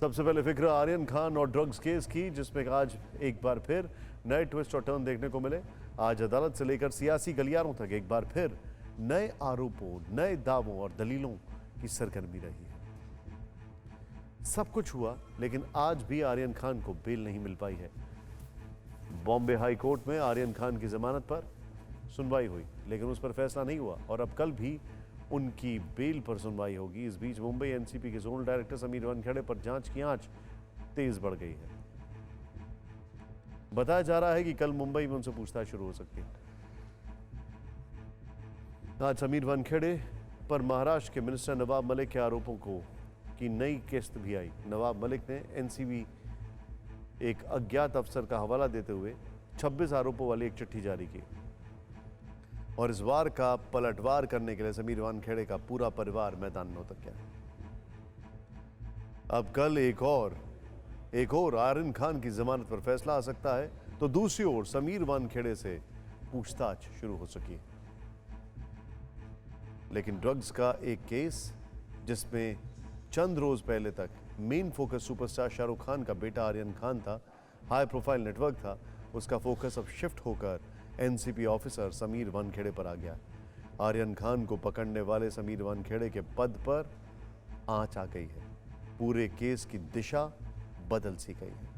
सबसे पहले फिक्र आर्यन खान और ड्रग्स केस की, जिसमें आज एक बार फिर नए ट्विस्ट और टर्न देखने को मिले। आज अदालत से लेकर सियासी गलियारों तक एक बार फिर नए आरोपों, नए दावों और दलीलों की सरगर्मी रही है। सब कुछ हुआ, लेकिन आज भी आर्यन खान को बेल नहीं मिल पाई है। बॉम्बे हाई कोर्ट में आर्यन खान की जमानत पर सुनवाई हुई, लेकिन उस पर फैसला नहीं हुआ और अब कल भी उनकी बेल पर सुनवाई होगी। इस बीच मुंबई एनसीपी के जोनल डायरेक्टर समीर वानखेड़े पर जांच की आंच तेज बढ़ गई है। बताया जा रहा है कि कल मुंबई में उनसे पूछताछ शुरू हो सकती है। आज समीर वानखेड़े पर महाराष्ट्र के मिनिस्टर नवाब मलिक के आरोपों की नई किस्त भी आई। नवाब मलिक ने एनसीबी एक अज्ञात अफसर का हवाला देते हुए 26 आरोपों वाली एक चिट्ठी जारी की और इस वार का पलटवार करने के लिए समीर वानखेड़े का पूरा परिवार मैदान में उतर गया। अब कल एक और आर्यन खान की जमानत पर फैसला आ सकता है, तो दूसरी ओर समीर वानखेड़े से पूछताछ शुरू हो सकी। लेकिन ड्रग्स का एक केस जिसमें चंद रोज पहले तक main focus superstar Shahrukh Khan का बेटा आर्यन खान था, हाई प्रोफाइल नेटवर्क था, उसका फोकस अब शिफ्ट होकर एनसीपी ऑफिसर समीर वानखेड़े पर आ गया। आर्यन खान को पकड़ने वाले समीर वानखेड़े के पद पर आंच आ गई है। पूरे केस की दिशा बदल सी गई है।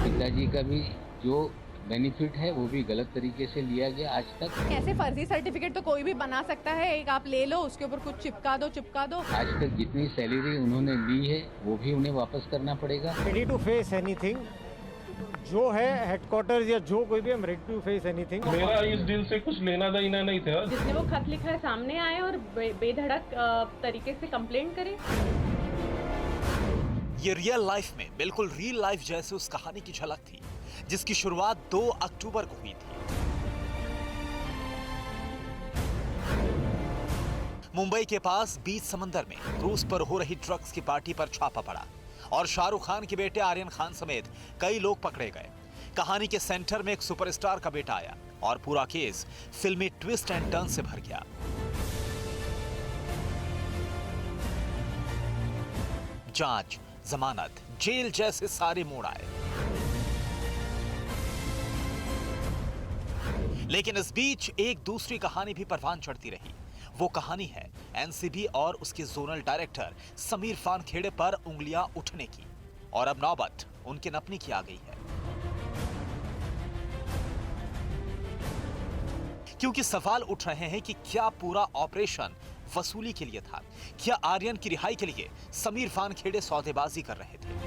पिताजी का भी जो बेनिफिट है वो भी गलत तरीके से लिया गया आज तक। ऐसे फर्जी सर्टिफिकेट तो कोई भी बना सकता है, एक आप ले लो, उसके ऊपर कुछ चिपका दो। आज तक जितनी सैलरी उन्होंने ली है वो भी उन्हें वापस करना पड़ेगा। रेडी टू फेस एनीथिंग, जो है हेडक्वार्टर्स या जो कोई भी, हम रेडी टू फेस एनीथिंग। मेरा इस डील से कुछ लेना देना नहीं था। जिसने वो खत लिखा है सामने आए और बेधड़क तरीके से कंप्लेंट करे। ये रियल लाइफ में बिल्कुल रियल लाइफ जैसे उस कहानी की झलक थी जिसकी शुरुआत 2 अक्टूबर को हुई थी। मुंबई के पास बीच समंदर में क्रूज पर हो रही ड्रग्स की पार्टी पर छापा पड़ा और शाहरुख खान के बेटे आर्यन खान समेत कई लोग पकड़े गए। कहानी के सेंटर में एक सुपरस्टार का बेटा आया और पूरा केस फिल्मी ट्विस्ट एंड टर्न से भर गया। जांच, जमानत, जेल जैसे सारे मोड़ आए। लेकिन इस बीच एक दूसरी कहानी भी परवान चढ़ती रही। वो कहानी है एनसीबी और उसके जोनल डायरेक्टर समीर वानखेड़े पर उंगलियां उठने की, और अब नौबत उनके नपने की आ गई है। क्योंकि सवाल उठ रहे हैं कि क्या पूरा ऑपरेशन वसूली के लिए था? क्या आर्यन की रिहाई के लिए समीर वानखेड़े सौदेबाजी कर रहे थे?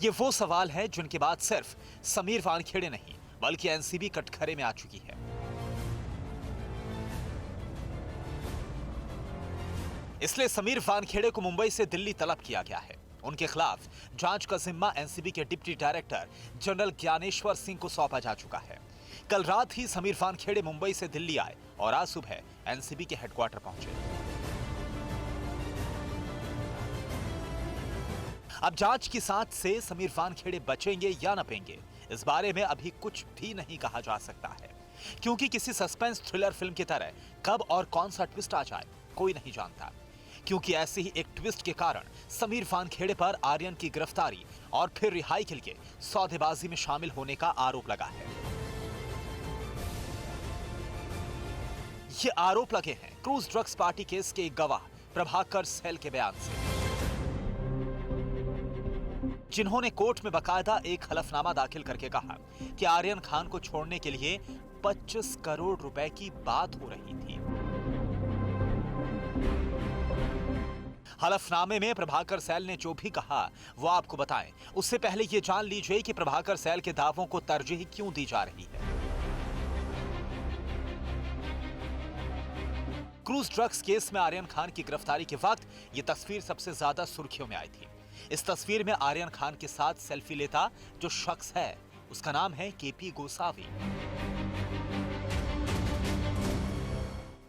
ये वो सवाल है जिनके बाद सिर्फ समीर वानखेड़े नहीं बल्कि एनसीबी कटघरे में आ चुकी है। इसलिए समीर वानखेड़े को मुंबई से दिल्ली तलब किया गया है। उनके खिलाफ जांच का जिम्मा एनसीबी के deputy director general Dnyaneshwar Singh को सौंपा जा चुका है। कल रात ही समीर वानखेड़े मुंबई से दिल्ली आए और आज सुबह एनसीबी के हेडक्वार्टर पहुंचे। अब जांच की सांच से समीर वानखेड़े बचेंगे या न बचेंगे, इस बारे में अभी कुछ भी नहीं कहा जा सकता है, क्योंकि किसी सस्पेंस थ्रिलर फिल्म की तरह कब और कौन सा ट्विस्ट आ जाए कोई नहीं जानता। क्योंकि ऐसे ही एक ट्विस्ट के कारण समीर वानखेड़े पर आर्यन की गिरफ्तारी और फिर रिहाई के लिए सौदेबाजी में शामिल होने का आरोप लगा है। ये आरोप लगे हैं क्रूज ड्रग्स पार्टी केस के एक गवाह प्रभाकर सैल के बयान से, जिन्होंने कोर्ट में बकायदा एक हलफनामा दाखिल करके कहा कि आर्यन खान को छोड़ने के लिए 25 करोड़ रुपए की बात हो रही थी। हलफनामे में प्रभाकर सैल ने जो भी कहा वो आपको बताएं, उससे पहले ये जान लीजिए कि प्रभाकर सैल के दावों को तरजीह क्यों दी जा रही है। क्रूज ड्रग्स केस में आर्यन खान की गिरफ्तारी के वक्त ये तस्वीर सबसे ज्यादा सुर्खियों में आई थी। इस तस्वीर में आर्यन खान के साथ सेल्फी लेता जो शख्स है उसका नाम है केपी गोसावी।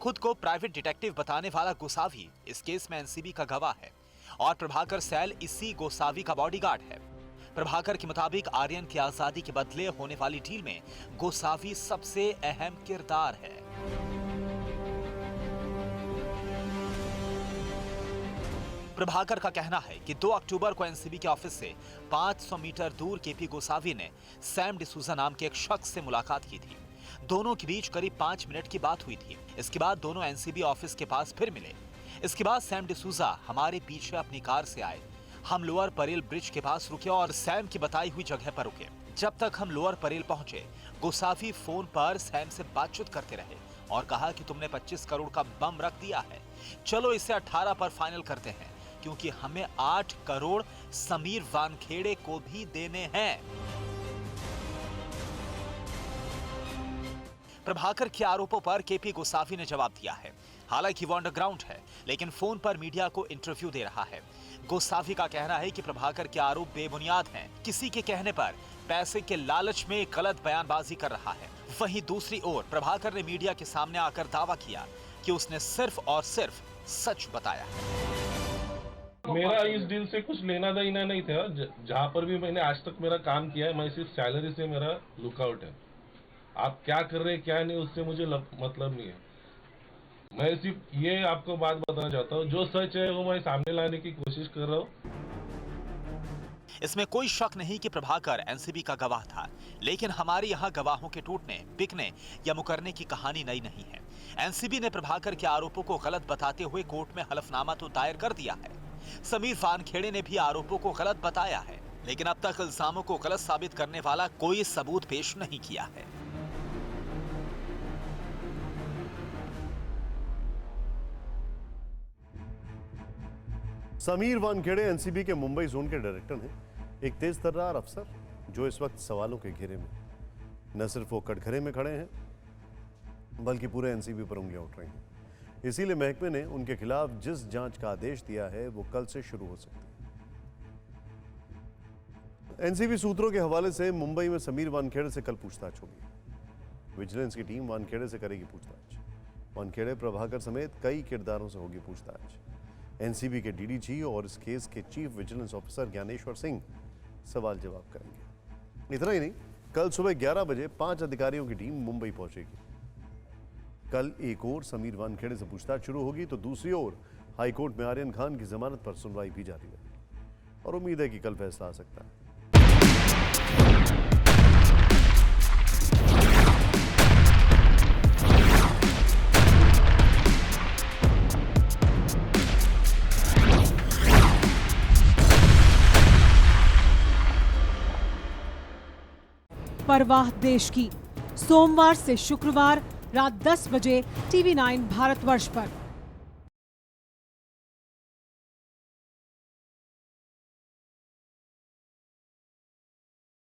खुद को प्राइवेट डिटेक्टिव बताने वाला गोसावी इस केस में एनसीबी का गवाह है और प्रभाकर सैल इसी गोसावी का बॉडीगार्ड है। प्रभाकर के मुताबिक आर्यन की आजादी के बदले होने वाली डील में गोसावी सबसे अहम किरदार है। प्रभाकर का कहना है कि 2 अक्टूबर को एनसीबी के ऑफिस से 500 मीटर दूर केपी गोसावी ने सैम डिसूजा नाम के एक शख्स से मुलाकात की थी। दोनों के बीच करीब 5 मिनट की बात हुई थी। इसके बाद दोनों एनसीबी ऑफिस के पास फिर मिले। इसके बाद सैम डिसूजा हमारे पीछे अपनी कार से आए। हम लोअर परेल ब्रिज के पास रुके और सैम की बताई हुई जगह पर रुके। जब तक हम लोअर परेल पहुंचे, गोसावी फोन पर सैम से बातचीत करते रहे और कहा कि तुमने 25 करोड़ का बम रख दिया है, चलो इसे 18 पर फाइनल करते हैं, क्योंकि हमें 8 करोड़ समीर वानखेड़े को भी देने हैं। प्रभाकर के आरोपों पर केपी गोसावी ने जवाब दिया है। हालांकि वो अंडरग्राउंड है, लेकिन फोन पर मीडिया को इंटरव्यू दे रहा है। गोसावी का कहना है कि प्रभाकर के आरोप बेबुनियाद हैं। किसी के कहने पर पैसे के लालच में गलत बयानबाजी कर रहा है। वहीं दूसरी ओर प्रभाकर ने मीडिया के सामने आकर दावा किया कि उसने सिर्फ और सिर्फ सच बताया है। मेरा इस डील से कुछ लेना देना नहीं था। जहाँ पर भी मैंने आज तक मेरा काम किया है, मैं सिर्फ सैलरी से मेरा लुकआउट है। आप क्या कर रहे हैं क्या नहीं, उससे मुझे मतलब नहीं है। मैं सिर्फ ये आपको बात बताना चाहता हूँ, जो सच है वो मैं सामने लाने की कोशिश कर रहा हूँ। इसमें कोई शक नहीं कि प्रभाकर एनसीबी का गवाह था, लेकिन हमारे यहाँ गवाहों के टूटने, बिकने या मुकरने की कहानी नई नहीं है। एनसीबी ने प्रभाकर के आरोपों को गलत बताते हुए कोर्ट में हलफनामा तो दायर कर दिया है। समीर वानखेड़े ने भी आरोपों को गलत बताया है, लेकिन अब तक इल्जामों को गलत साबित करने वाला कोई सबूत पेश नहीं किया है। समीर वानखेड़े एनसीबी के मुंबई जोन के डायरेक्टर हैं, एक तेज तर्रार अफसर जो इस वक्त सवालों के घेरे में न सिर्फ वो कटघरे में खड़े हैं, बल्कि पूरे एनसीबी पर उंगलियां उठ रही हैं। इसीलिए महकमे ने उनके खिलाफ जिस जांच का आदेश दिया है वो कल से शुरू हो सकती है। एनसीबी सूत्रों के हवाले से मुंबई में समीर वानखेड़े से कल पूछताछ होगी। विजिलेंस की टीम वानखेड़े से करेगी पूछताछ। वानखेड़े, प्रभाकर समेत कई किरदारों से होगी पूछताछ। एनसीबी के डीडीजी और इस केस के chief vigilance officer Dnyaneshwar Singh सवाल जवाब करेंगे। इतना ही नहीं, कल सुबह 11 बजे 5 अधिकारियों की टीम मुंबई पहुंचेगी। कल एक ओर समीर वानखेड़े से पूछताछ शुरू होगी, तो दूसरी ओर हाईकोर्ट में आर्यन खान की जमानत पर सुनवाई भी जारी रहेगी और उम्मीद है कि कल फैसला आ सकता है। परवाह देश की, सोमवार से शुक्रवार रात 10 बजे TV9 भारतवर्ष पर।